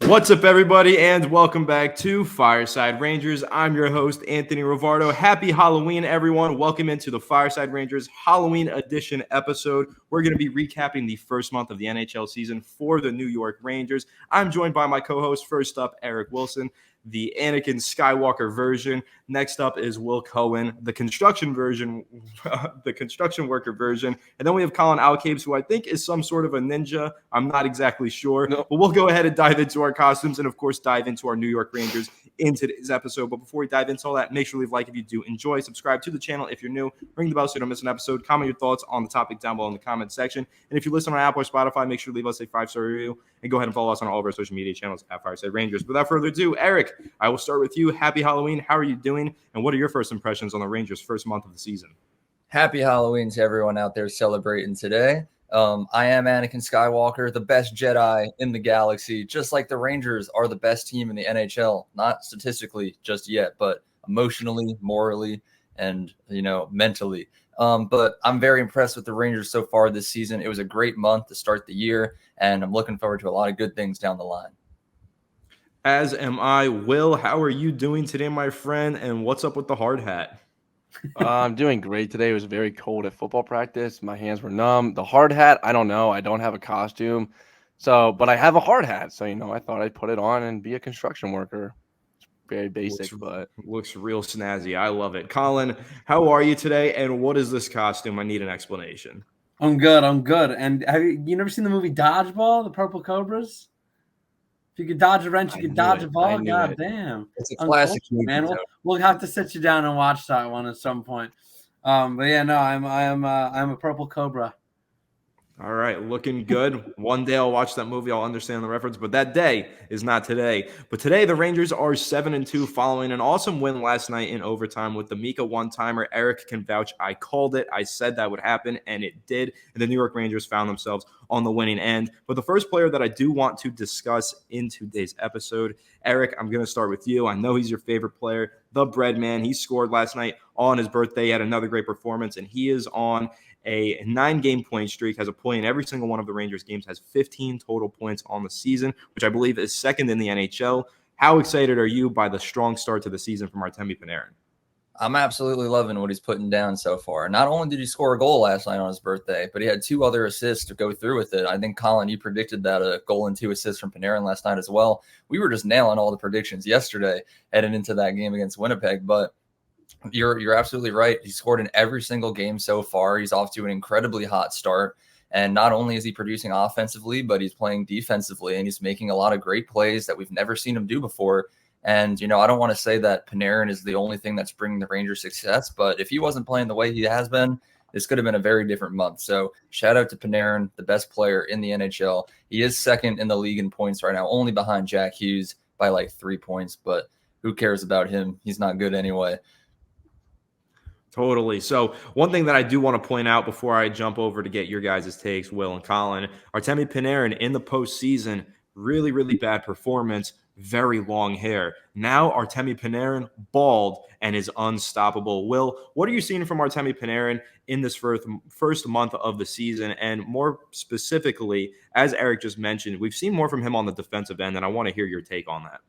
What's up, everybody, and welcome back to Fireside Rangers. I'm your host, Anthony Rivardo. Happy Halloween, everyone. Welcome into the Fireside Rangers Halloween edition episode. We're going to be recapping the first month of the NHL season for the New York Rangers. I'm joined by my co-host, first up, Eric Wilson, the Anakin Skywalker version. Next up is Will Cohen, the construction version, the construction worker version. And then we have Colin Alcabes, who I think is some sort of a ninja. I'm not exactly sure. No. But we'll go ahead and dive into our costumes and, of course, dive into our New York Rangers in today's episode. But before we dive into all that, make sure to leave a like if you do enjoy. Subscribe to the channel if you're new. Ring the bell so you don't miss an episode. Comment your thoughts on the topic down below in the comment section. And if you listen on Apple or Spotify, make sure to leave us a 5-star review. And go ahead and follow us on all of our social media channels at Fireside Rangers. Without further ado, Eric, I will start with you. Happy Halloween. How are you doing? And what are your first impressions on the Rangers' first month of the season? Happy Halloween to everyone out there celebrating today. I am Anakin Skywalker, the best Jedi in the galaxy, just like the Rangers are the best team in the NHL. Not statistically just yet, but emotionally, morally, and, mentally. But I'm very impressed with the Rangers so far this season. It was a great month to start the year, and I'm looking forward to a lot of good things down the line. As am I. Will, how are you doing today, my friend? And what's up with the hard hat? I'm doing great today. It was very cold at football practice. My hands were numb. The hard hat, I don't know. I don't have a costume. But I have a hard hat. So, I thought I'd put it on and be a construction worker. It's very basic, but looks real snazzy. I love it. Colin, how are you today? And what is this costume? I need an explanation. I'm good. And have you never seen the movie Dodgeball, the Purple Cobras? If you could dodge a wrench, you could dodge a ball. God damn. It's a classic movie, man. We'll have to sit you down and watch that one at some point. But yeah, no, I'm a Purple Cobra. All right, looking good. One day I'll watch that movie. I'll understand the reference, but that day is not today. But today the Rangers are 7-2 following an awesome win last night in overtime with the Mika one-timer. Eric can vouch. I called it. I said that would happen, and it did. And the New York Rangers found themselves on the winning end. But the first player that I do want to discuss in today's episode, Eric, I'm going to start with you. I know he's your favorite player, the Bread Man. He scored last night on his birthday. He had another great performance, and he is on a 9-game point streak, has a point in every single one of the Rangers games, has 15 total points on the season, which I believe is second in the NHL. How excited are you by the strong start to the season from Artemi Panarin? I'm absolutely loving what he's putting down so far. Not only did he score a goal last night on his birthday, but he had 2 other assists to go through with it. I think, Colin, you predicted that a goal and 2 assists from Panarin last night as well. We were just nailing all the predictions yesterday heading into that game against Winnipeg, but you're absolutely right. He scored in every single game so far. He's off to an incredibly hot start. And not only is he producing offensively, but he's playing defensively, and he's making a lot of great plays that we've never seen him do before. And, I don't want to say that Panarin is the only thing that's bringing the Rangers success, but if he wasn't playing the way he has been, this could have been a very different month. So shout out to Panarin, the best player in the NHL. He is second in the league in points right now, only behind Jack Hughes by like 3 points, but who cares about him? He's not good anyway. Totally. So one thing that I do want to point out before I jump over to get your guys' takes, Will and Colin, Artemi Panarin in the postseason, really, really bad performance, very long hair. Now Artemi Panarin bald and is unstoppable. Will, what are you seeing from Artemi Panarin in this first month of the season? And more specifically, as Eric just mentioned, we've seen more from him on the defensive end, and I want to hear your take on that.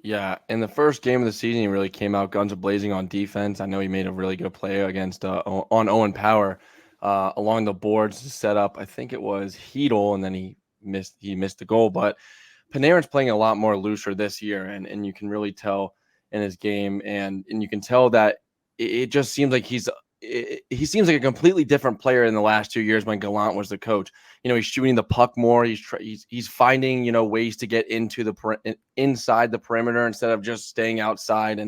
Yeah, in the first game of the season, he really came out guns a-blazing on defense. I know he made a really good play against on Owen Power along the boards to set up, I think it was Hedl, and then he missed the goal. But Panarin's playing a lot more looser this year, and you can really tell in his game, and you can tell that it just seems like he seems like a completely different player in the last 2 years when Gallant was the coach. He's shooting the puck more. He's finding, ways to get into inside the perimeter instead of just staying outside.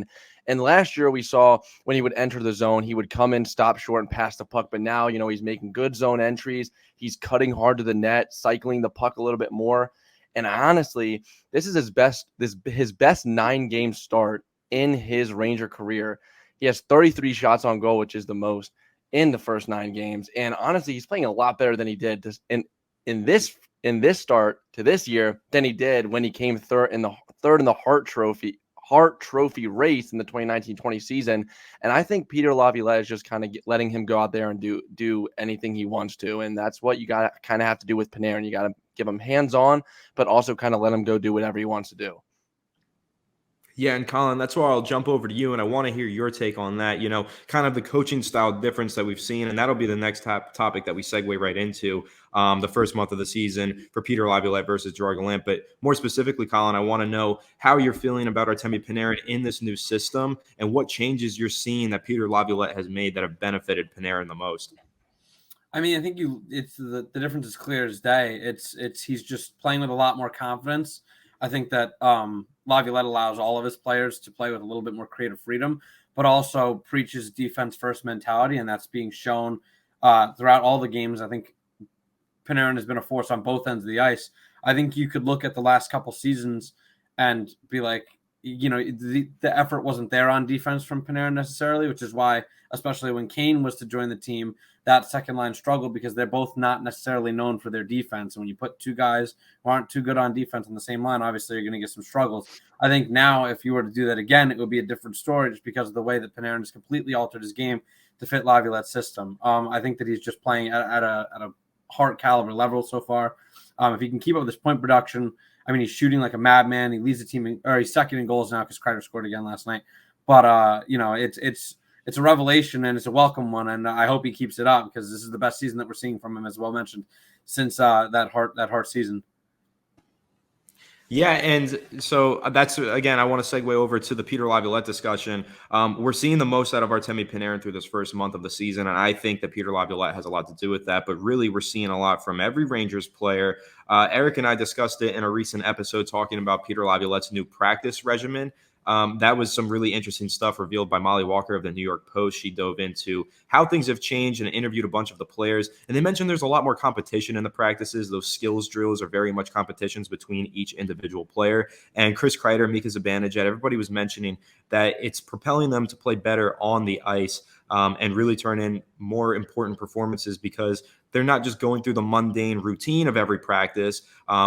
And last year we saw when he would enter the zone, he would come in, stop short, and pass the puck. But now, he's making good zone entries. He's cutting hard to the net, cycling the puck a little bit more. And honestly, this is his best 9-game start in his Ranger career. He has 33 shots on goal, which is the most in the first 9 games. And honestly, he's playing a lot better than he did in this start to this year than he did when he came third in the Hart Trophy race in the 2019-20 season. And I think Peter Laviolette is just kind of letting him go out there and do anything he wants to. And that's what you got to kind of have to do with Panarin. You got to give him hands-on, but also kind of let him go do whatever he wants to do. Yeah, and Colin, that's where I'll jump over to you, and I want to hear your take on that, kind of the coaching style difference that we've seen, and that'll be the next topic that we segue right into, the first month of the season for Peter Laviolette versus Gerard Gallant. But more specifically, Colin, I want to know how you're feeling about Artemi Panarin in this new system and what changes you're seeing that Peter Laviolette has made that have benefited Panarin the most. I mean, I think it's the difference is clear as day. It's he's just playing with a lot more confidence. I think that Laviolette allows all of his players to play with a little bit more creative freedom, but also preaches defense first mentality, and that's being shown throughout all the games. I think Panarin has been a force on both ends of the ice. I think you could look at the last couple seasons and be like, the effort wasn't there on defense from Panarin necessarily, which is why, especially when Kane was to join the team, that second line struggled because they're both not necessarily known for their defense. And when you put two guys who aren't too good on defense on the same line, obviously you're going to get some struggles. I think now if you were to do that again, it would be a different story just because of the way that Panarin has completely altered his game to fit Laviolette's system. I think that he's just playing at a Hart caliber level so far. If he can keep up with his point production, I mean, he's shooting like a madman. He leads the team, or he's second in goals now because Kreider scored again last night. But it's a revelation and it's a welcome one, and I hope he keeps it up because this is the best season that we're seeing from him, as well mentioned, since that Hart season. Yeah, and so that's, again, I want to segue over to the Peter Laviolette discussion. We're seeing the most out of Artemi Panarin through this first month of the season, and I think that Peter Laviolette has a lot to do with that, but really we're seeing a lot from every Rangers player. Eric and I discussed it in a recent episode talking about Peter Laviolette's new practice regimen. That was some really interesting stuff revealed by Molly Walker of the New York Post. She dove into how things have changed and interviewed a bunch of the players. And they mentioned there's a lot more competition in the practices. Those skills drills are very much competitions between each individual player. And Chris Kreider, Mika Zibanejad, everybody was mentioning that it's propelling them to play better on the ice and really turn in more important performances because they're not just going through the mundane routine of every practice,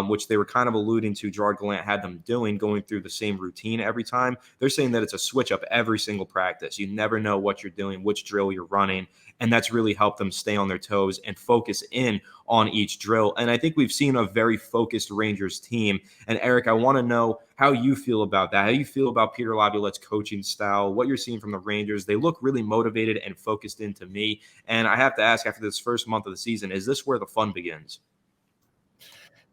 which they were kind of alluding to Gerard Gallant had them doing, going through the same routine every time. They're saying that it's a switch up every single practice. You never know what you're doing, which drill you're running, and that's really helped them stay on their toes and focus in on each drill. And I think we've seen a very focused Rangers team. And Eric, I want to know how you feel about that, how you feel about Peter Laviolette's coaching style, what you're seeing from the Rangers. They look really motivated and focused in to me. And I have to ask, after this first month of the season, is this where the fun begins?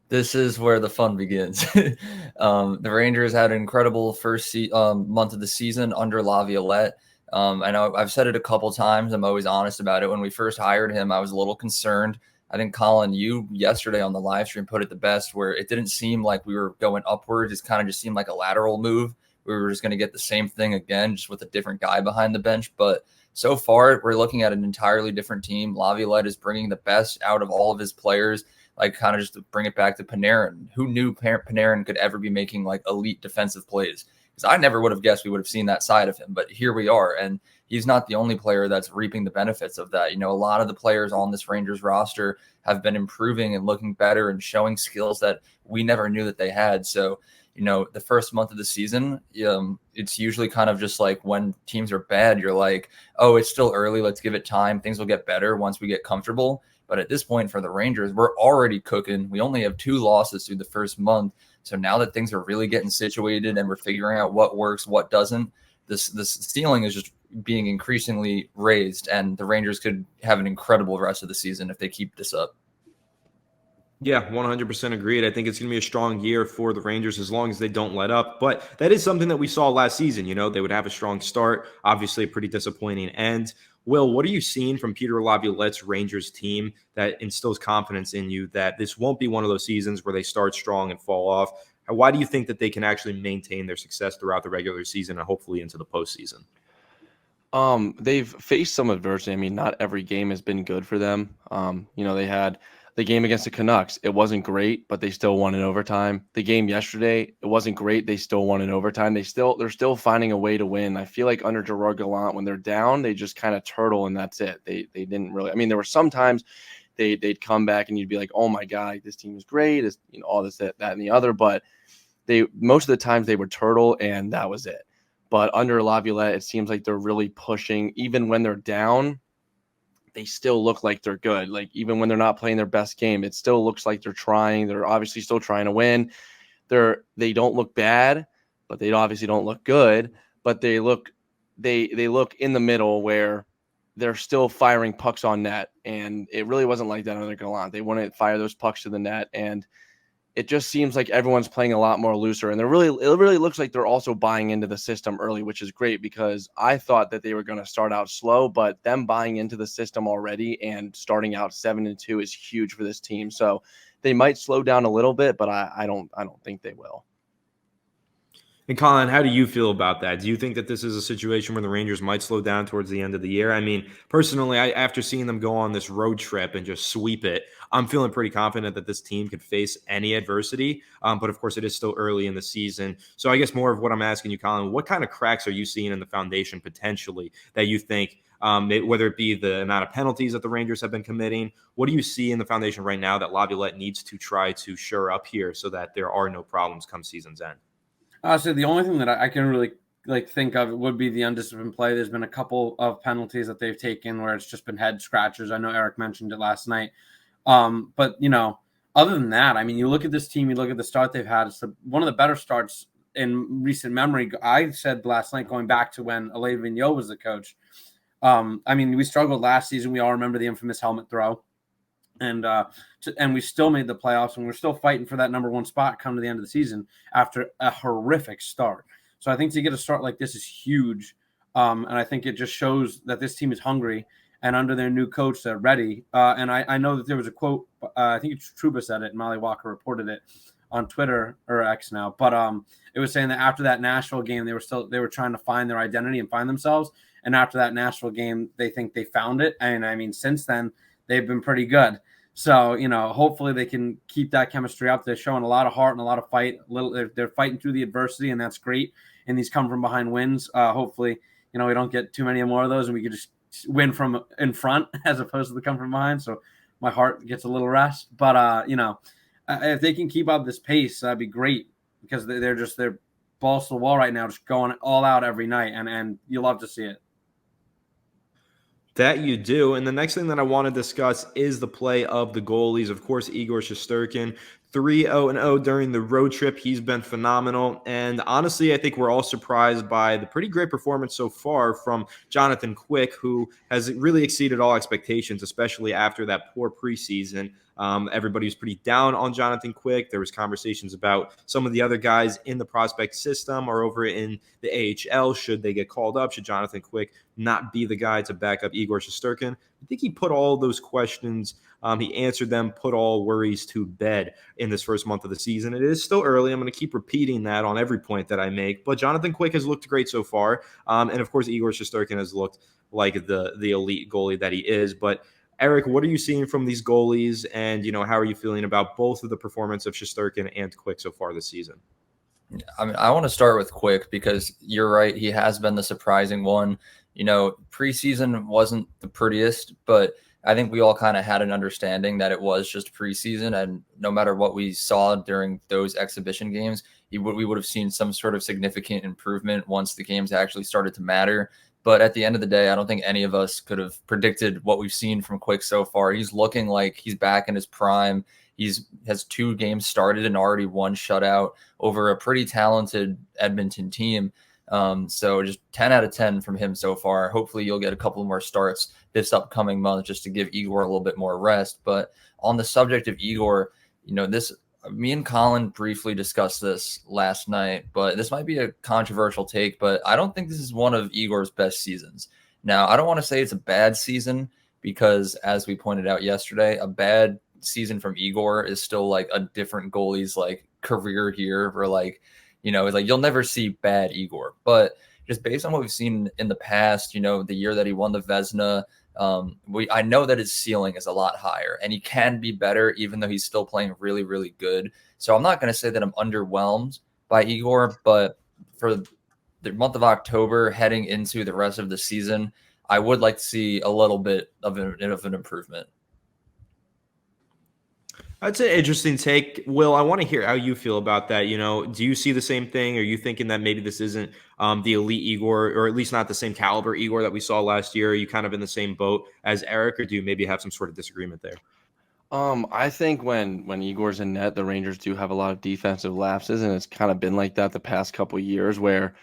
This is where the fun begins. The Rangers had an incredible first month of the season under Laviolette. I know I've said it a couple times. I'm always honest about it. When we first hired him, I was a little concerned. I think, Colin, you yesterday on the live stream put it the best, where it didn't seem like we were going upwards. It kind of just seemed like a lateral move. We were just going to get the same thing again, just with a different guy behind the bench. But so far, we're looking at an entirely different team. Laviolette is bringing the best out of all of his players. Like, kind of just to bring it back to Panarin. Who knew Panarin could ever be making like elite defensive plays? Because I never would have guessed we would have seen that side of him, but here we are. And he's not the only player that's reaping the benefits of that. A lot of the players on this Rangers roster have been improving and looking better and showing skills that we never knew that they had. So, the first month of the season, it's usually kind of just like when teams are bad, you're like, oh, it's still early. Let's give it time. Things will get better once we get comfortable. But at this point for the Rangers, we're already cooking. We only have 2 losses through the first month. So now that things are really getting situated and we're figuring out what works, what doesn't, this ceiling is just being increasingly raised, and the Rangers could have an incredible rest of the season if they keep this up. Yeah, 100% agreed. I think it's going to be a strong year for the Rangers as long as they don't let up. But that is something that we saw last season. They would have a strong start, obviously a pretty disappointing end. Will, what are you seeing from Peter Laviolette's Rangers team that instills confidence in you that this won't be one of those seasons where they start strong and fall off? Why do you think that they can actually maintain their success throughout the regular season and hopefully into the postseason? They've faced some adversity. I mean, not every game has been good for them. They had the game against the Canucks. It wasn't great, but they still won in overtime. The game yesterday, it wasn't great. They still won in overtime. They're still finding a way to win. I feel like under Gerard Gallant, when they're down, they just kind of turtle and that's it. They didn't really. I mean, there were some times they'd come back and you'd be like, oh my God, this team is great. It's, all this, that, and the other. But most of the times they would turtle and that was it. But under Laviolette, it seems like they're really pushing, even when they're down. they still look like they're good. Like even when they're not playing their best game, it still looks like they're trying. They're obviously still trying to win. They don't look bad, but they obviously don't look good. But they look in the middle where they're still firing pucks on net, and it really wasn't like that under Gallant. They wouldn't fire those pucks to the net, and it just seems like everyone's playing a lot more looser, and it really looks like they're also buying into the system early, which is great because I thought that they were going to start out slow, but them buying into the system already and starting out 7-2 is huge for this team. So they might slow down a little bit, but I don't think they will. And Colin, how do you feel about that? Do you think that this is a situation where the Rangers might slow down towards the end of the year? I mean, personally, after seeing them go on this road trip and just sweep it, I'm feeling pretty confident that this team could face any adversity. But of course, it is still early in the season. So I guess more of what I'm asking you, Colin, what kind of cracks are you seeing in the foundation potentially that you think, whether it be the amount of penalties that the Rangers have been committing, what do you see in the foundation right now that Laviolette needs to try to shore up here so that there are no problems come season's end? So the only thing that I can really think of would be the undisciplined play. There's been a couple of penalties that they've taken where it's just been head scratchers. I know Eric mentioned it last night. But other than that, I mean, you look at this team, you look at the start they've had. It's one of the better starts in recent memory. I said last night, going back to when Alain Vigneault was the coach. I mean, we struggled last season. We all remember the infamous helmet throw. And we still made the playoffs, and we're still fighting for that number one spot come to the end of the season after a horrific start. So I think to get a start like this is huge, and I think it just shows that this team is hungry, and under their new coach, they're ready. And I know that there was a quote, I think Trouba said it, and Molly Walker reported it on Twitter or X now, but it was saying that after that Nashville game, they were trying to find their identity and find themselves, and after that Nashville game, they think they found it, and I mean since then they've been pretty good. So, hopefully they can keep that chemistry up. They're showing a lot of heart and a lot of fight. They're fighting through the adversity, and that's great. And these come from behind wins. Hopefully, we don't get too many more of those, and we can just win from in front as opposed to the come from behind. So my heart gets a little rest. But, if they can keep up this pace, that'd be great because they're balls to the wall right now, just going all out every night, and you love to see it. That you do. And the next thing that I want to discuss is the play of the goalies. Of course, Igor Shesterkin, 3-0-0 during the road trip. He's been phenomenal. And honestly, I think we're all surprised by the pretty great performance so far from Jonathan Quick, who has really exceeded all expectations, especially after that poor preseason. Everybody was pretty down on Jonathan Quick. There was conversations about some of the other guys in the prospect system or over in the AHL. Should they get called up? Should Jonathan Quick not be the guy to back up Igor Shesterkin? I think he put all those questions, he answered them, put all worries to bed in this first month of the season. It is still early. I'm going to keep repeating that on every point that I make. But Jonathan Quick has looked great so far. And, of course, Igor Shesterkin has looked like the elite goalie that he is. But Eric, what are you seeing from these goalies, and how are you feeling about both of the performance of Shesterkin and Quick so far this season? I mean, I want to start with Quick because you're right. He has been the surprising one. Preseason wasn't the prettiest, but I think we all kind of had an understanding that it was just preseason, and no matter what we saw during those exhibition games, we would have seen some sort of significant improvement once the games actually started to matter. But at the end of the day, I don't think any of us could have predicted what we've seen from Quick so far. He's looking like he's back in his prime. Has 2 games started and already 1 shutout over a pretty talented Edmonton team. So just 10 out of 10 from him so far. Hopefully you'll get a couple more starts this upcoming month just to give Igor a little bit more rest. But on the subject of Igor, me and Colin briefly discussed this last night, but this might be a controversial take, but I don't think this is one of Igor's best seasons. Now, I don't want to say it's a bad season because, as we pointed out yesterday, a bad season from Igor is still like a different goalie's like career here where you'll never see bad Igor. But just based on what we've seen in the past, the year that he won the Vezina, I know that his ceiling is a lot higher and he can be better even though he's still playing really, really good. So I'm not going to say that I'm underwhelmed by Igor, but for the month of October heading into the rest of the season, I would like to see a little bit of an improvement. That's an interesting take. Will, I want to hear how you feel about that. Do you see the same thing? Are you thinking that maybe this isn't the elite Igor, or at least not the same caliber Igor that we saw last year? Are you kind of in the same boat as Eric, or do you maybe have some sort of disagreement there? I think when Igor's in net, the Rangers do have a lot of defensive lapses, and it's kind of been like that the past couple of years where,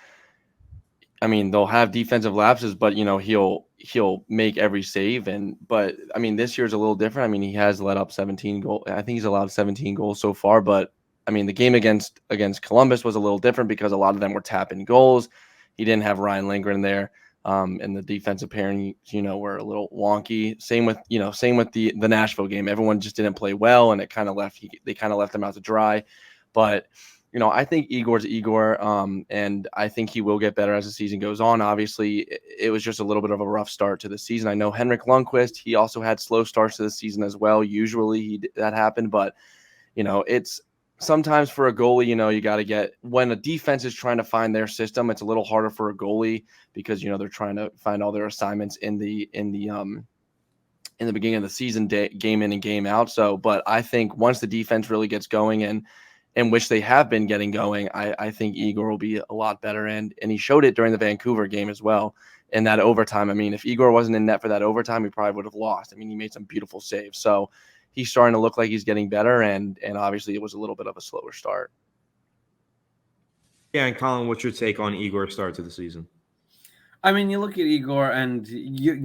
I mean, they'll have defensive lapses, but he'll make every save. But I mean, this year's a little different. I mean, he has let up 17 goals. I think he's allowed 17 goals so far. But I mean, the game against Columbus was a little different because a lot of them were tapping goals. He didn't have Ryan Lindgren there, and the defensive pairing, were a little wonky. Same with the Nashville game. Everyone just didn't play well, and it kind of they kind of left them out to dry. But I think Igor's Igor, and I think he will get better as the season goes on. Obviously, it was just a little bit of a rough start to the season. I know Henrik Lundqvist, he also had slow starts to the season as well. Usually that happened, but, it's sometimes for a goalie, you got to get – when a defense is trying to find their system, it's a little harder for a goalie because, they're trying to find all their assignments in the beginning of the season, game in and game out. So, but I think once the defense really gets going and which they have been getting going, I think Igor will be a lot better. And he showed it during the Vancouver game as well in that overtime. I mean, if Igor wasn't in net for that overtime, he probably would have lost. I mean, he made some beautiful saves. So he's starting to look like he's getting better, and obviously it was a little bit of a slower start. Yeah, and Colin, what's your take on Igor's start to the season? I mean, you look at Igor, and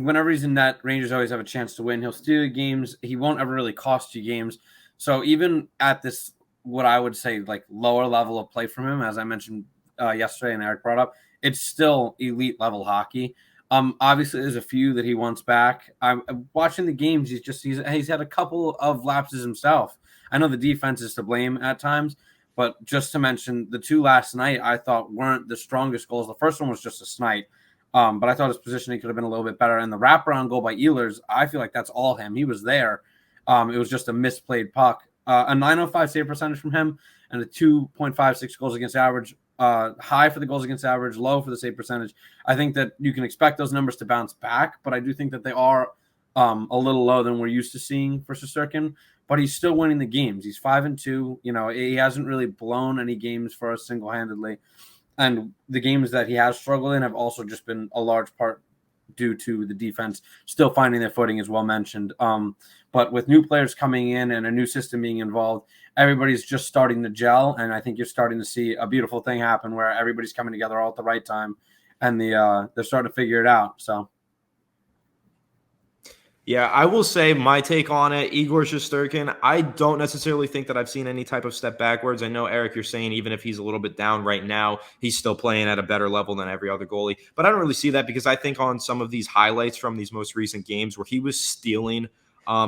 whenever he's in net, Rangers always have a chance to win. He'll steal you games. He won't ever really cost you games. So even at this, what I would say, like lower level of play from him, as I mentioned yesterday and Eric brought up, it's still elite level hockey. Obviously, there's a few that he wants back. I'm watching the games. He's had a couple of lapses himself. I know the defense is to blame at times, but just to mention the two last night, I thought weren't the strongest goals. The first one was just a snipe, but I thought his positioning could have been a little bit better. And the wraparound goal by Ehlers, I feel like that's all him. He was there. It was just a misplayed puck. A 905 save percentage from him and a 2.56 goals against average, high for the goals against average, low for the save percentage. I think that you can expect those numbers to bounce back, but I do think that they are a little low than we're used to seeing for Shesterkin, but he's still winning the games. He's 5-2. He hasn't really blown any games for us single-handedly. And the games that he has struggled in have also just been a large part due to the defense still finding their footing, as well mentioned. But with new players coming in and a new system being involved, everybody's just starting to gel. And I think you're starting to see a beautiful thing happen where everybody's coming together all at the right time, and they're starting to figure it out. So. Yeah, I will say my take on it, Igor Shesterkin, I don't necessarily think that I've seen any type of step backwards. I know, Eric, you're saying even if he's a little bit down right now, he's still playing at a better level than every other goalie. But I don't really see that because I think on some of these highlights from these most recent games where he was stealing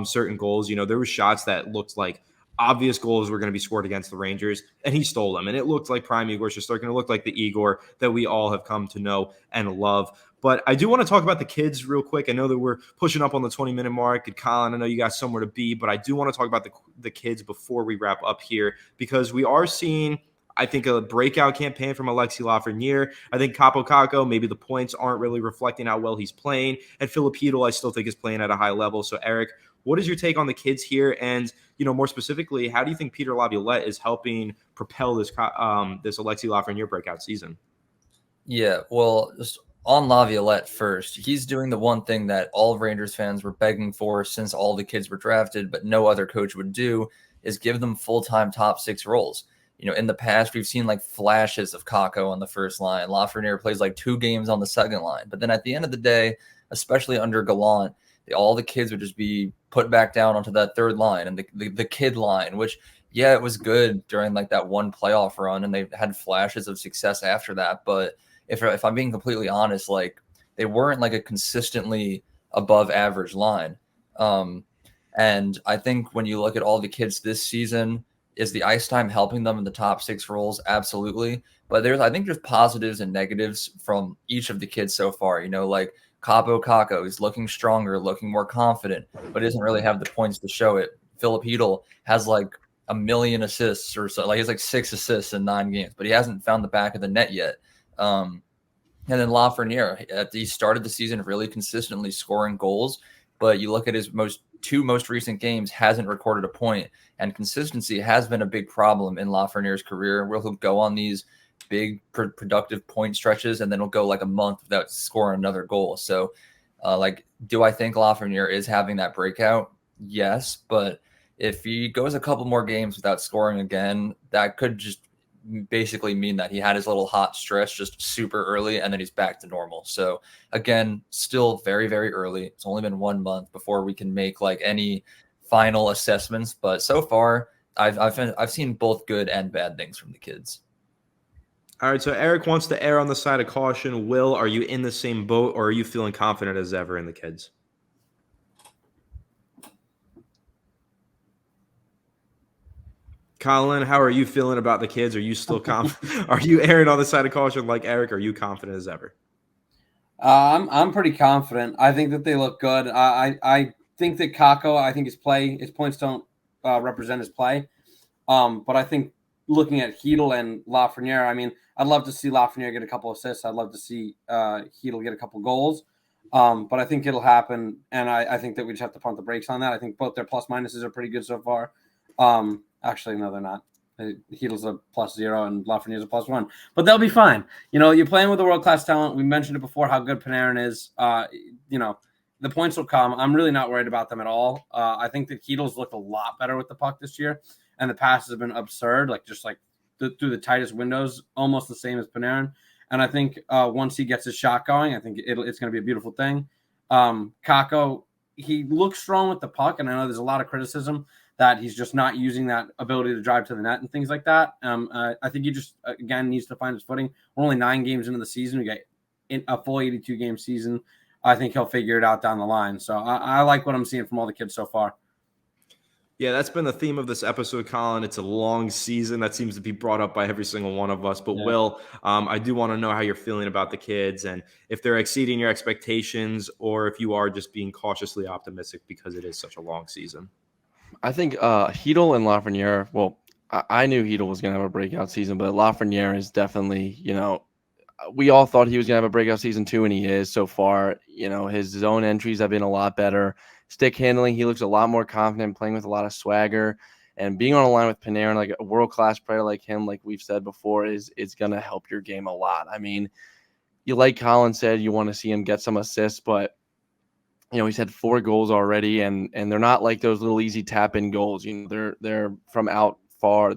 certain goals, there were shots that looked like obvious goals were going to be scored against the Rangers, and he stole them. And it looked like prime Igor Shesterkin. It looked like the Igor that we all have come to know and love. But I do want to talk about the kids real quick. I know that we're pushing up on the 20-minute mark. And Colin, I know you got somewhere to be, but I do want to talk about the kids before we wrap up here because we are seeing, I think, a breakout campaign from Alexis Lafreniere. I think Capo Caco, maybe the points aren't really reflecting how well he's playing. And Filipino, I still think, is playing at a high level. So, Eric, what is your take on the kids here? And, more specifically, how do you think Peter Laviolette is helping propel this Alexis Lafreniere breakout season? Yeah, well, just on Laviolette first, he's doing the one thing that all of Rangers fans were begging for since all the kids were drafted, but no other coach would do, is give them full-time top six roles. In the past, we've seen like flashes of Kakko on the first line. Lafreniere plays like 2 games on the second line. But then at the end of the day, especially under Gallant, all the kids would just be put back down onto that third line and the kid line, which, yeah, it was good during like that one playoff run, and they had flashes of success after that. But if I'm being completely honest, like they weren't like a consistently above average line. And I think when you look at all the kids this season, is the ice time helping them in the top 6 roles? Absolutely. But I think there's positives and negatives from each of the kids so far. Like Capo Caco is looking stronger, looking more confident, but doesn't really have the points to show it. Philip Hedl has like 1 million assists or so. Like he's like 6 assists in 9 games, but he hasn't found the back of the net yet. And then Lafreniere, he started the season really consistently scoring goals, but you look at his most 2 most recent games hasn't recorded a point, and consistency has been a big problem in Lafreniere's career, where he'll go on these big productive point stretches and then he'll go like a month without scoring another goal. So do I think Lafreniere is having that breakout? Yes, but if he goes a couple more games without scoring again, that could just basically mean that he had his little hot stretch just super early and then he's back to normal. So again, still very, very early. It's only been 1 month before we can make like any final assessments, but so far I've seen both good and bad things from the kids. All right, so Eric wants to err on the side of caution. Will, are you in the same boat, or are you feeling confident as ever in the kids? Colin, how are you feeling about the kids? Are you still confident? Are you erring on the side of caution like Eric? Or are you confident as ever? I'm pretty confident. I think that they look good. I think that Kakko, I think his points don't represent his play. But I think looking at Chytil and Lafreniere, I mean, I'd love to see Lafreniere get a couple assists. I'd love to see Chytil get a couple goals. But I think it'll happen, and I think that we just have to pump the brakes on that. I think both their plus minuses are pretty good so far. Actually, no, they're not. Chytil's a +0 and Lafreniere's a +1, but they'll be fine. You're playing with a world-class talent. We mentioned it before how good Panarin is. The points will come. I'm really not worried about them at all. I think that Chytil's looked a lot better with the puck this year, and the passes have been absurd, through the tightest windows, almost the same as Panarin. And I think once he gets his shot going, I think it's going to be a beautiful thing. Kakko, he looks strong with the puck, and I know there's a lot of criticism that he's just not using that ability to drive to the net and things like that. I think he just, again, needs to find his footing. We're only 9 games into the season. We got a full 82-game season. I think he'll figure it out down the line. So I like what I'm seeing from all the kids so far. Yeah, that's been the theme of this episode, Colin. It's a long season. That seems to be brought up by every single one of us. But yeah. Will, I do want to know how you're feeling about the kids and if they're exceeding your expectations or if you are just being cautiously optimistic because it is such a long season. I think Chytil and Lafreniere, well, I knew Chytil was going to have a breakout season, but Lafreniere is definitely, we all thought he was going to have a breakout season too, and he is so far. His zone entries have been a lot better. Stick handling, he looks a lot more confident, playing with a lot of swagger. And being on a line with Panarin, like a world-class player like him, like we've said before, is going to help your game a lot. I mean, like Colin said, you want to see him get some assists, but he's had 4 goals already, and they're not like those little easy tap-in goals. They're from out far.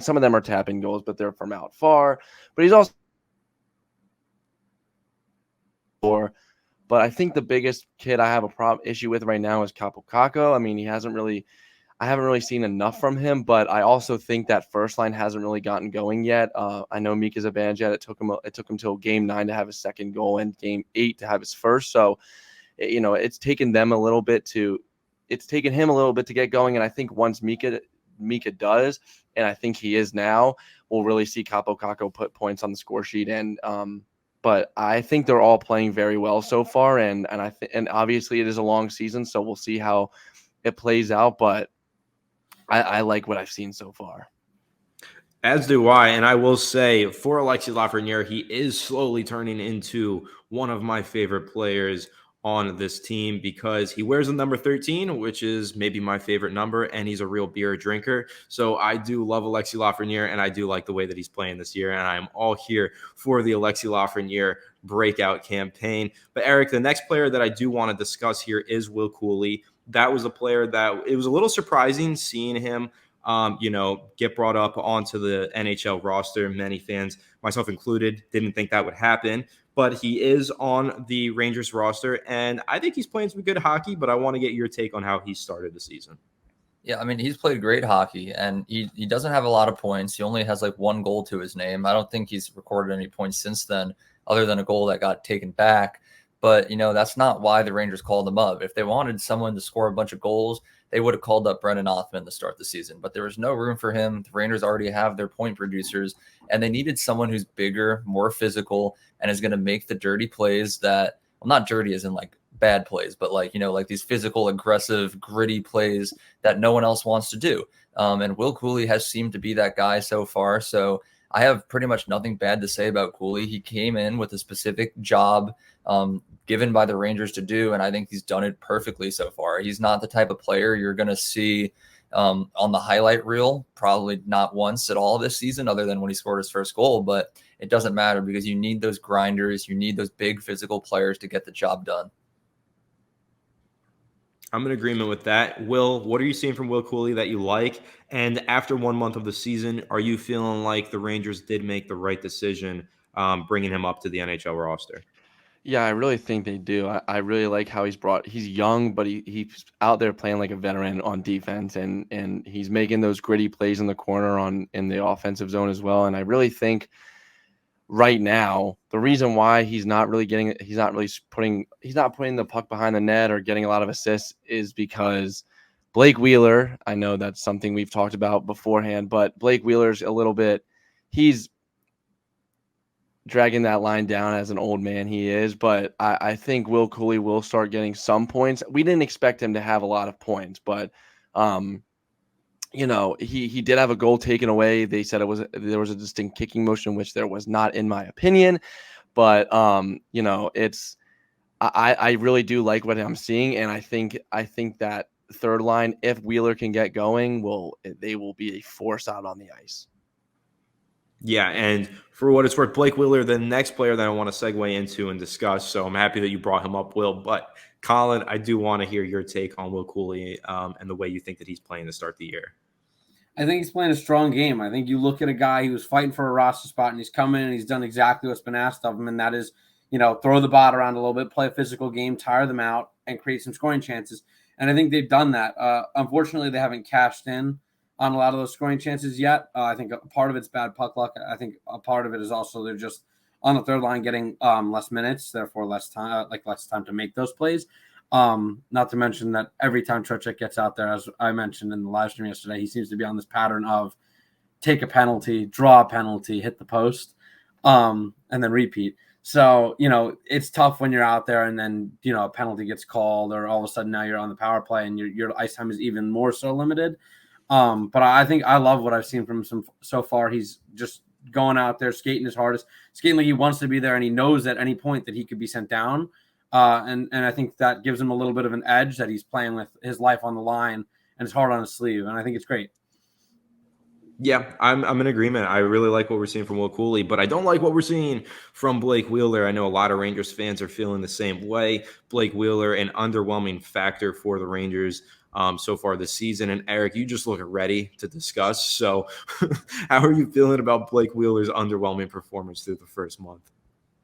Some of them are tap-in goals, but they're from out far. But he's also But I think the biggest kid I have a issue with right now is Kakko. I mean, I haven't really seen enough from him, but I also think that first line hasn't really gotten going yet. I know Mika Zibanejad, it took him till game 9 to have his second goal and game 8 to have his first. So, it's taken him a little bit to get going. And I think once Mika does, and I think he is now, we'll really see Kakko put points on the score sheet. And, but I think they're all playing very well so far, and obviously it is a long season, so we'll see how it plays out. But I like what I've seen so far. As do I, and I will say for Alexis Lafreniere, he is slowly turning into one of my favorite players on this team because he wears the number 13, which is maybe my favorite number, and he's a real beer drinker. So I do love Alexis Lafreniere, and I do like the way that he's playing this year, and I am all here for the Alexis Lafreniere breakout campaign. But Eric, the next player that I do want to discuss here is Will Coley. That was a player that it was a little surprising seeing him get brought up onto the NHL roster. Many fans, myself included, didn't think that would happen. But he is on the Rangers roster, and I think he's playing some good hockey, but I want to get your take on how he started the season. Yeah, I mean, he's played great hockey, and he doesn't have a lot of points. He only has 1 goal to his name. I don't think he's recorded any points since then, other than a goal that got taken back. But, that's not why the Rangers called him up. If they wanted someone to score a bunch of goals, they would have called up Brendan Othman to start the season. But there was no room for him. The Rangers already have their point producers, and they needed someone who's bigger, more physical, and is going to make the dirty plays that, well, not dirty as in bad plays, but these physical, aggressive, gritty plays that no one else wants to do. And Will Coley has seemed to be that guy so far. So I have pretty much nothing bad to say about Coley. He came in with a specific job, given by the Rangers to do, and I think he's done it perfectly so far. He's not the type of player you're going to see on the highlight reel, probably not once at all this season, other than when he scored his first goal, but it doesn't matter because you need those grinders, you need those big physical players to get the job done. I'm in agreement with that. Will, what are you seeing from Will Coley that you like? And after 1 month of the season, are you feeling like the Rangers did make the right decision bringing him up to the NHL roster? Yeah, I really think they do. I really like how he's young, but he's out there playing like a veteran on defense, and he's making those gritty plays in the corner in the offensive zone as well. And I really think right now the reason why he's not putting the puck behind the net or getting a lot of assists is because Blake Wheeler, I know that's something we've talked about beforehand, but Blake Wheeler's he's dragging that line down as an old man he is, but I think Will Coley will start getting some points. We didn't expect him to have a lot of points, but he did have a goal taken away. They said there was a distinct kicking motion, which there was not, in my opinion. But I really do like what I'm seeing, and I think that third line, if Wheeler can get going, they will be a force out on the ice. Yeah, and for what it's worth, Blake Wheeler, the next player that I want to segue into and discuss, so I'm happy that you brought him up, Will. But Colin, I do want to hear your take on Will Coley and the way you think that he's playing to start the year. I think he's playing a strong game. I think you look at a guy who was fighting for a roster spot, and he's come in and he's done exactly what's been asked of him, and that is, throw the bot around a little bit, play a physical game, tire them out, and create some scoring chances. And I think they've done that. Unfortunately, they haven't cashed in on a lot of those scoring chances yet. I think a part of it's bad puck luck. I think a part of it is also they're just on the third line getting less minutes, therefore less time to make those plays. Not to mention that every time Trocheck gets out there, as I mentioned in the live stream yesterday, he seems to be on this pattern of take a penalty, draw a penalty, hit the post, and then repeat. So, it's tough when you're out there and then, a penalty gets called, or all of a sudden now you're on the power play and your ice time is even more so limited. But I think I love what I've seen from him so far. He's just going out there, skating his hardest, skating like he wants to be there, and he knows at any point that he could be sent down. And I think that gives him a little bit of an edge that he's playing with his life on the line and his heart on his sleeve. And I think it's great. Yeah, I'm in agreement. I really like what we're seeing from Will Coley, but I don't like what we're seeing from Blake Wheeler. I know a lot of Rangers fans are feeling the same way. Blake Wheeler, an underwhelming factor for the Rangers so far this season. And Eric, you just look ready to discuss. So how are you feeling about Blake Wheeler's underwhelming performance through the first month?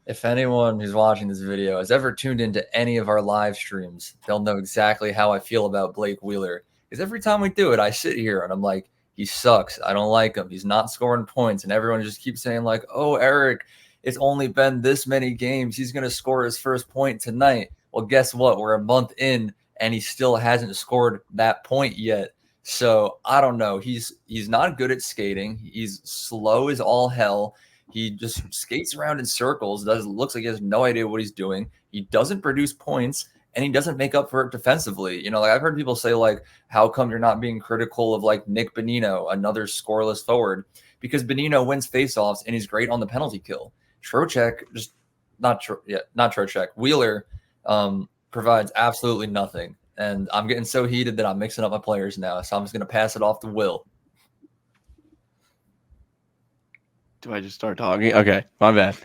If anyone who's watching this video has ever tuned into any of our live streams, they'll know exactly how I feel about Blake Wheeler. Because every time we do it, I sit here and I'm like, he sucks. I don't like him. He's not scoring points. And everyone just keeps saying like, oh, Eric, it's only been this many games. He's going to score his first point tonight. Well, guess what? We're a month in and he still hasn't scored that point yet. So I don't know. He's not good at skating. He's slow as all hell. He just skates around in circles. Looks like he has no idea what he's doing. He doesn't produce points, and he doesn't make up for it defensively. I've heard people say, like, how come you're not being critical of, like, Nick Bonino, another scoreless forward? Because Bonino wins faceoffs, and he's great on the penalty kill. Trocheck, not Trocheck. Wheeler provides absolutely nothing. And I'm getting so heated that I'm mixing up my players now, so I'm just going to pass it off to Will. Do I just start talking? Okay, my bad.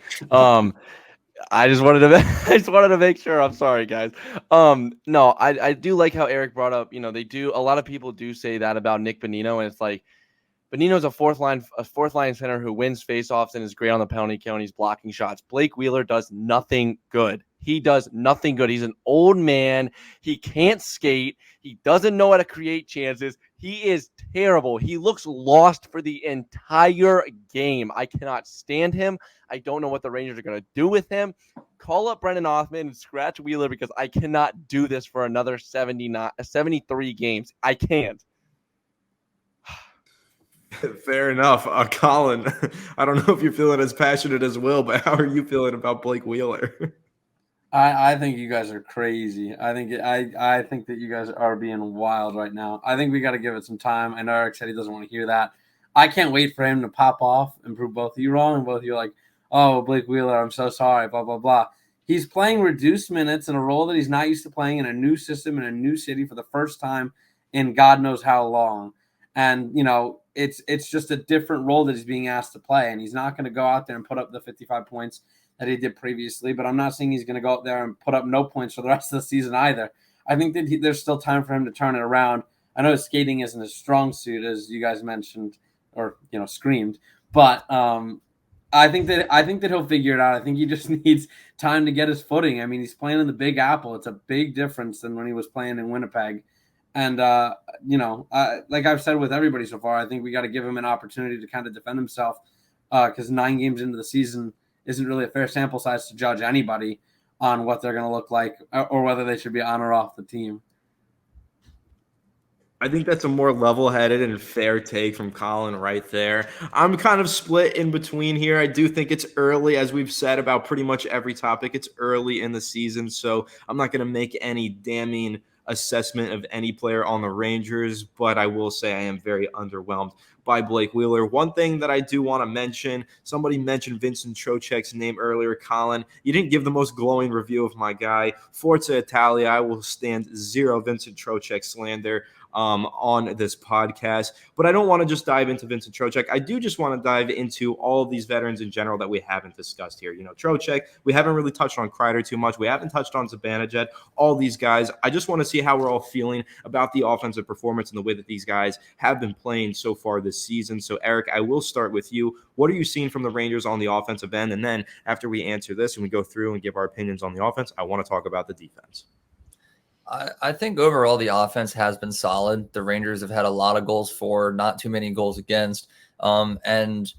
I just wanted to make sure. I'm sorry, guys. No, I do like how Eric brought up. A lot of people do say that about Nick Bonino, and it's like Bonino's a fourth line center who wins faceoffs and is great on the penalty kill, and he's blocking shots. Blake Wheeler does nothing good. He does nothing good. He's an old man. He can't skate. He doesn't know how to create chances. He is terrible. He looks lost for the entire game. I cannot stand him. I don't know what the Rangers are going to do with him. Call up Brendan Othman and scratch Wheeler because I cannot do this for another 73 games. I can't. Fair enough. Colin, I don't know if you're feeling as passionate as Will, but how are you feeling about Blake Wheeler? I think you guys are crazy. I think that you guys are being wild right now. I think we got to give it some time. I know Eric said he doesn't want to hear that. I can't wait for him to pop off and prove both of you wrong. And both of you are like, oh, Blake Wheeler, I'm so sorry, blah, blah, blah. he's playing reduced minutes in a role that he's not used to playing in a new system in a new city for the first time in God knows how long. And, it's just a different role that he's being asked to play. And he's not going to go out there and put up the 55 points that he did previously, but I'm not saying he's going to go out there and put up no points for the rest of the season either. I think that there's still time for him to turn it around. I know his skating isn't his strong suit, as you guys mentioned or screamed, but I think that he'll figure it out. I think he just needs time to get his footing. I mean, he's playing in the Big Apple. It's a big difference than when he was playing in Winnipeg. And like I've said with everybody so far, I think we got to give him an opportunity to kind of defend himself because 9 games into the season isn't really a fair sample size to judge anybody on what they're going to look like or whether they should be on or off the team. I think that's a more level-headed and fair take from Colin right there. I'm kind of split in between here. I do think it's early, as we've said about pretty much every topic. It's early in the season, so I'm not going to make any damning assessment of any player on the Rangers, but I will say I am very underwhelmed by Blake Wheeler. One thing that I do want to mention, somebody mentioned Vincent Trocheck's name earlier. Colin, you didn't give the most glowing review of my guy. Forza Italia, I will stand zero Vincent Trocheck slander on this podcast. But I don't want to just dive into Vincent Trocheck. I do just want to dive into all of these veterans in general that we haven't discussed here. Trocheck, we haven't really touched on Kreider too much. We haven't touched on Zibanejad, all these guys. I just want to see how we're all feeling about the offensive performance and the way that these guys have been playing so far this season. So, Eric, I will start with you. What are you seeing from the Rangers on the offensive end? And then after we answer this and we go through and give our opinions on the offense, I want to talk about the defense. I think overall the offense has been solid. The Rangers have had a lot of goals for, not too many goals against. And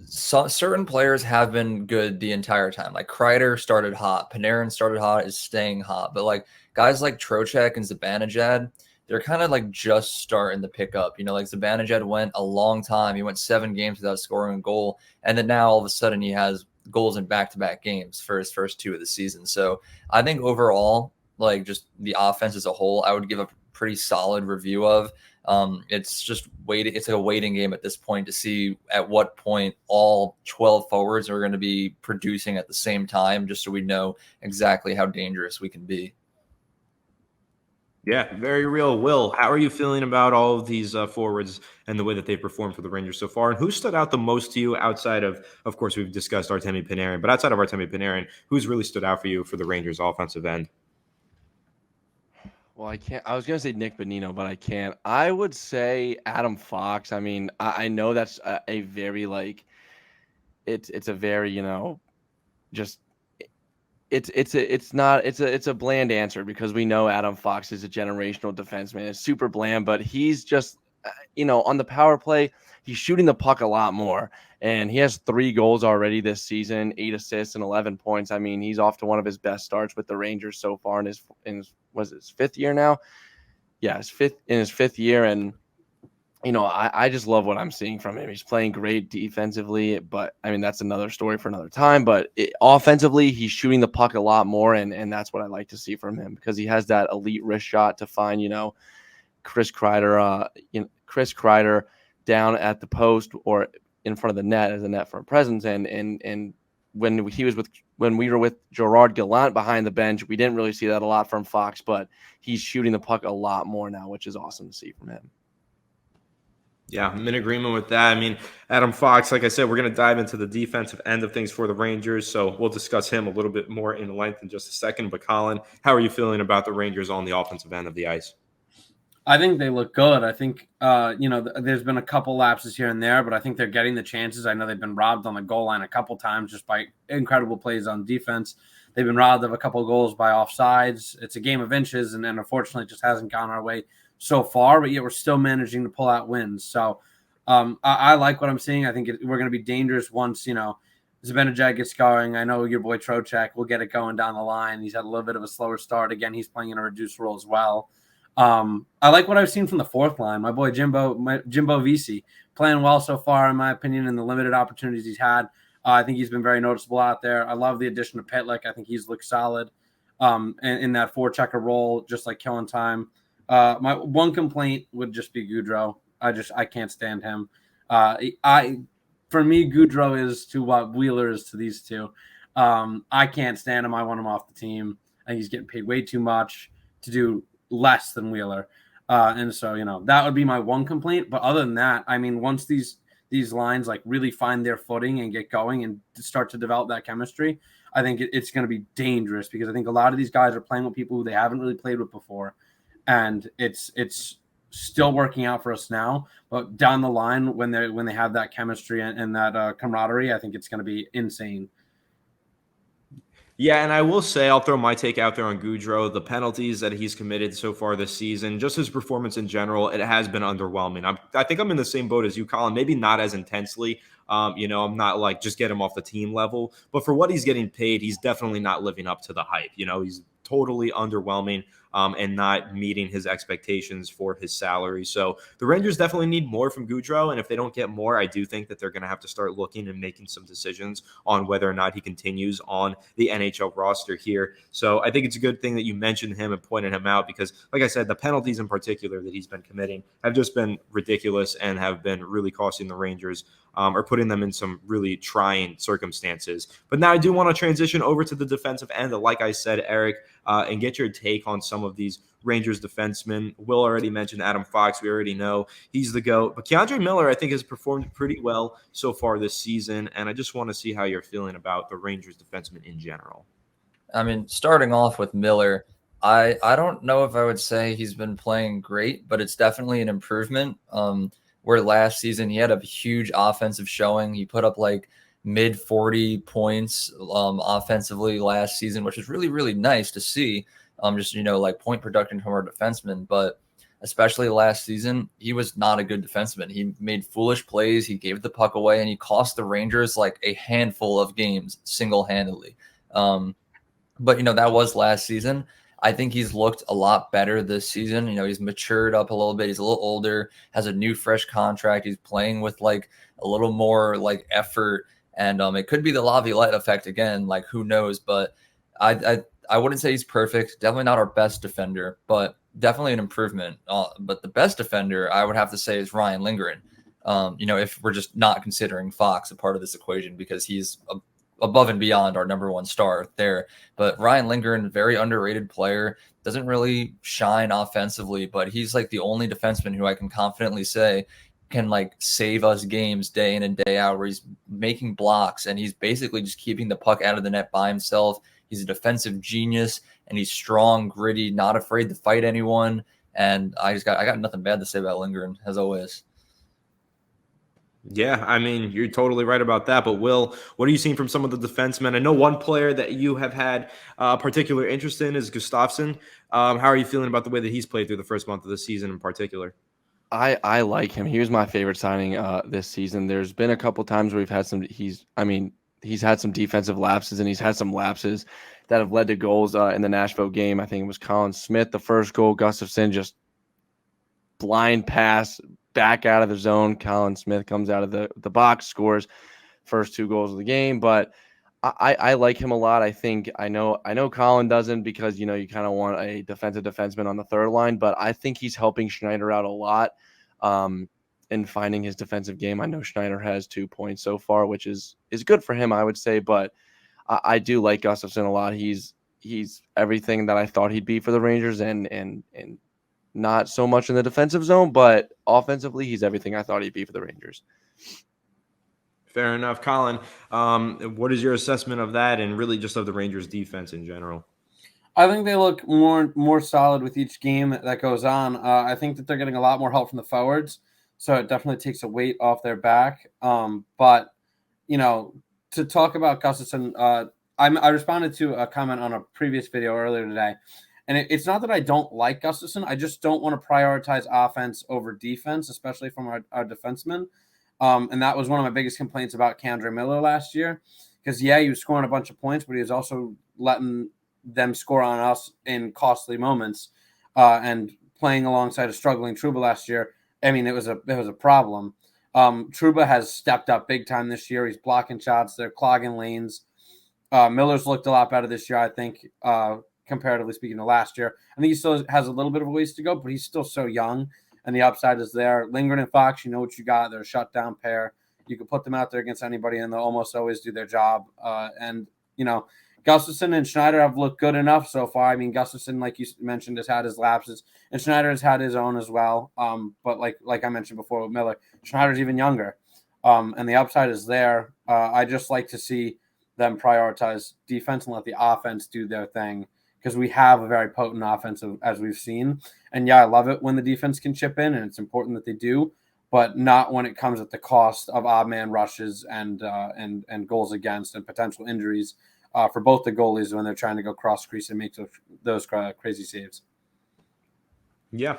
certain players have been good the entire time. Like Kreider started hot. Panarin started hot, is staying hot. But like guys like Trocheck and Zibanejad, they're kind of like just starting to pick up. Like Zibanejad went a long time. He went 7 games without scoring a goal. And then now all of a sudden he has goals in back-to-back games for his first 2 of the season. So I think overall, like just the offense as a whole, I would give a pretty solid review of. It's just waiting. It's like a waiting game at this point to see at what point all 12 forwards are going to be producing at the same time, just so we know exactly how dangerous we can be. Yeah, very real. Will, how are you feeling about all of these forwards and the way that they've performed for the Rangers so far? And who stood out the most to you outside of course, we've discussed Artemi Panarin, but outside of Artemi Panarin, who's really stood out for you for the Rangers offensive end? Well, I can't. I was going to say Nick Bonino, but I can't. I would say Adam Fox. I mean, I know that's a very like it's a very, just it's a bland answer because we know Adam Fox is a generational defenseman. It's super bland, but he's just on the power play, he's shooting the puck a lot more. And he has 3 goals already this season, 8 assists and 11 points. I mean, he's off to one of his best starts with the Rangers so far in his 5th year now? Yeah, his fifth year. And, I just love what I'm seeing from him. He's playing great defensively, but I mean, that's another story for another time. But offensively, he's shooting the puck a lot more. And that's what I like to see from him because he has that elite wrist shot to find, Chris Kreider down at the post or in front of the net as a net for a presence. And when we were with Gerard Gallant behind the bench, we didn't really see that a lot from Fox, but he's shooting the puck a lot more now, which is awesome to see from him. Yeah, I'm in agreement with that. I mean, Adam Fox, like I said, we're going to dive into the defensive end of things for the Rangers, so we'll discuss him a little bit more in length in just a second. But Colin, how are you feeling about the Rangers on the offensive end of the ice? I think they look good. I think, there's been a couple lapses here and there, but I think they're getting the chances. I know they've been robbed on the goal line a couple times just by incredible plays on defense. They've been robbed of a couple of goals by offsides. It's a game of inches, and unfortunately, it just hasn't gone our way so far, but yet we're still managing to pull out wins. So I like what I'm seeing. I think we're going to be dangerous once, Zibanejad gets going. I know your boy Trocheck will get it going down the line. He's had a little bit of a slower start. Again, he's playing in a reduced role as well. I like what I've seen from the 4th line. My boy Jimbo Vesey playing well so far, in my opinion, in the limited opportunities he's had. I think he's been very noticeable out there. I love the addition of Pitlick. I think he's looked solid in that 4-checker role, just like killing time. My one complaint would just be Gaudreau. I can't stand him. For me, Gaudreau is to what Wheeler is to these two. I can't stand him. I want him off the team. I think he's getting paid way too much to do less than Wheeler. And so, that would be my one complaint. But other than that, I mean, once these lines like really find their footing and get going and start to develop that chemistry, I think it's going to be dangerous, because I think a lot of these guys are playing with people who they haven't really played with before. And it's still working out for us now, but down the line, when they have that chemistry and that camaraderie, I think it's going to be insane. Yeah, and I will say, I'll throw my take out there on Gaudreau. The penalties that he's committed so far this season, just his performance in general, it has been underwhelming. I think I'm in the same boat as you, Colin. Maybe not as intensely. I'm not like just get him off the team level, but for what he's getting paid, he's definitely not living up to the hype. He's totally underwhelming and not meeting his expectations for his salary. So the Rangers definitely need more from Gaudreau, and if they don't get more, I do think that they're going to have to start looking and making some decisions on whether or not he continues on the NHL roster here. So I think it's a good thing that you mentioned him and pointed him out, because, like I said, the penalties in particular that he's been committing have just been ridiculous and have been really costing the Rangers or putting them in some really trying circumstances. But now I do want to transition over to the defensive end, like I said, Eric, and get your take on some of these Rangers defensemen. Will already mentioned Adam Fox. We already know he's the GOAT. But KeAndre Miller, I think, has performed pretty well so far this season, and I just want to see how you're feeling about the Rangers defensemen in general. I mean, starting off with Miller, I don't know if I would say he's been playing great, but it's definitely an improvement. Where last season he had a huge offensive showing. He put up like mid 40 points offensively last season, which is really, really nice to see. Like point production from our defenseman. But especially last season, he was not a good defenseman. He made foolish plays. He gave the puck away, and he cost the Rangers like a handful of games single-handedly. But that was last season. I think he's looked a lot better this season. He's matured up a little bit. He's a little older, has a new fresh contract. He's playing with like a little more like effort, and it could be the Laviolette effect again. Like, who knows? But I wouldn't say he's perfect. Definitely not our best defender, but definitely an improvement. But the best defender, I would have to say, is Ryan Lindgren. If we're just not considering Fox a part of this equation, because he's above and beyond our number one star there. But Ryan Lindgren, very underrated player, doesn't really shine offensively, but he's like the only defenseman who I can confidently say can like save us games day in and day out, where he's making blocks and he's basically just keeping the puck out of the net by himself. He's a defensive genius, and he's strong, gritty, not afraid to fight anyone. And I got nothing bad to say about Lindgren, as always. Yeah, I mean, you're totally right about that. But Will, what are you seeing from some of the defensemen? I know one player that you have had particular interest in is Gustafsson. How are you feeling about the way that he's played through the first month of the season in particular? I like him. He was my favorite signing this season. There's been a couple times where we've had he's had some defensive lapses, and he's had some lapses that have led to goals in the Nashville game. I think it was Colin Smith, the first goal. Gustafsson just blind pass back out of the zone. Colin Smith comes out of the box, scores first two goals of the game. But I like him a lot. I know Colin doesn't, because you kind of want a defensive defenseman on the third line, but I think he's helping Schneider out a lot in finding his defensive game. I know Schneider has 2 points so far, which is good for him, I would say, but I do like Gustafsson a lot. He's everything that I thought he'd be for the Rangers, and not so much in the defensive zone, but offensively, he's everything I thought he'd be for the Rangers. Fair enough. Colin, what is your assessment of that, and really just of the Rangers defense in general? I think they look more solid with each game that goes on. I think that they're getting a lot more help from the forwards, so it definitely takes a weight off their back. But to talk about Gustafsson, I responded to a comment on a previous video earlier today. And it's not that I don't like Gustafsson. I just don't want to prioritize offense over defense, especially from our defensemen. And that was one of my biggest complaints about KeAndre Miller last year. Because, he was scoring a bunch of points, but he was also letting them score on us in costly moments. And playing alongside a struggling Trouba last year, I mean, it was a problem. Trouba has stepped up big time this year. He's blocking shots. They're clogging lanes. Miller's looked a lot better this year, I think, comparatively speaking to last year. I think he still has a little bit of a ways to go, but he's still so young, and the upside is there. Lindgren and Fox, you know what you got. They're a shutdown pair. You can put them out there against anybody, and they'll almost always do their job. And Gustafsson and Schneider have looked good enough so far. I mean, Gustafsson, like you mentioned, has had his lapses, and Schneider has had his own as well. But like I mentioned before with Miller, Schneider's even younger, and the upside is there. I just like to see them prioritize defense and let the offense do their thing, because we have a very potent offensive, as we've seen. And yeah, I love it when the defense can chip in, and it's important that they do, but not when it comes at the cost of odd man rushes and goals against and potential injuries for both the goalies when they're trying to go cross crease and make those crazy saves. Yeah.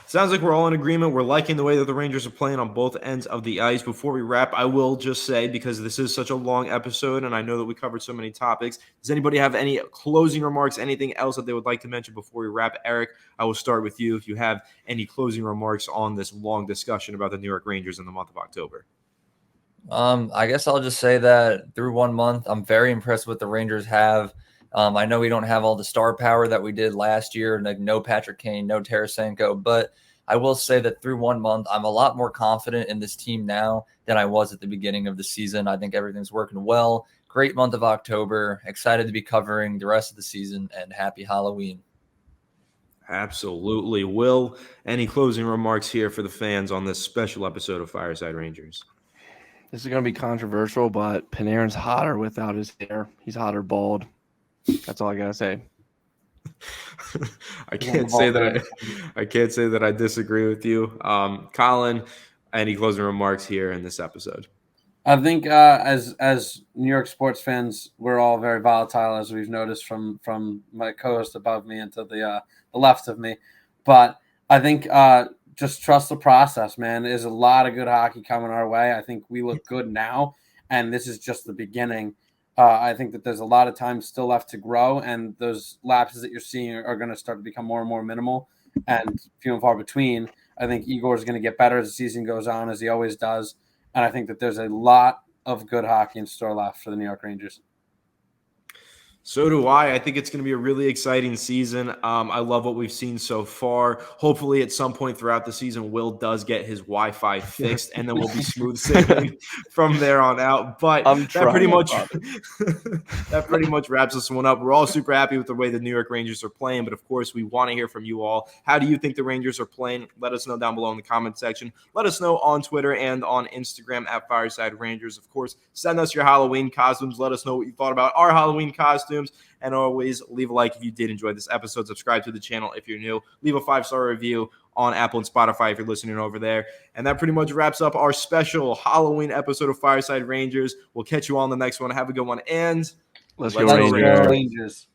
Sounds like we're all in agreement. We're liking the way that the Rangers are playing on both ends of the ice. Before we wrap, I will just say, because this is such a long episode and I know that we covered so many topics, does anybody have any closing remarks, anything else that they would like to mention before we wrap? Eric, I will start with you if you have any closing remarks on this long discussion about the New York Rangers in the month of October. I guess I'll just say that through 1 month, I'm very impressed with what the Rangers have. I know we don't have all the star power that we did last year, like no Patrick Kane, no Tarasenko, but I will say that through 1 month, I'm a lot more confident in this team now than I was at the beginning of the season. I think everything's working well. Great month of October. Excited to be covering the rest of the season, and happy Halloween. Absolutely. Will, any closing remarks here for the fans on this special episode of Fireside Rangers? This is going to be controversial, but Panarin's hotter without his hair. He's hotter bald. That's all I got to say. I can't say that I disagree with you. Colin, any closing remarks here in this episode? I think as New York sports fans, we're all very volatile, as we've noticed from my co-host above me and to the left of me. But I think just trust the process, man. There's a lot of good hockey coming our way. I think we look good now, and this is just the beginning. I think that there's a lot of time still left to grow, and those lapses that you're seeing are going to start to become more and more minimal and few and far between. I think Igor is going to get better as the season goes on, as he always does. And I think that there's a lot of good hockey in store left for the New York Rangers. So do I. I think it's going to be a really exciting season. I love what we've seen so far. Hopefully, at some point throughout the season, Will does get his Wi-Fi fixed, and then we'll be smooth sailing from there on out. But that pretty much wraps this one up. We're all super happy with the way the New York Rangers are playing, but of course, we want to hear from you all. How do you think the Rangers are playing? Let us know down below in the comment section. Let us know on Twitter and on Instagram at Fireside Rangers. Of course, send us your Halloween costumes. Let us know what you thought about our Halloween costumes. And always leave a like if you did enjoy this episode. Subscribe to the channel if you're new. Leave a 5-star review on Apple and Spotify if you're listening over there. And that pretty much wraps up our special Halloween episode of Fireside Rangers. We'll catch you all on the next one. Have a good one. And let's go Rangers.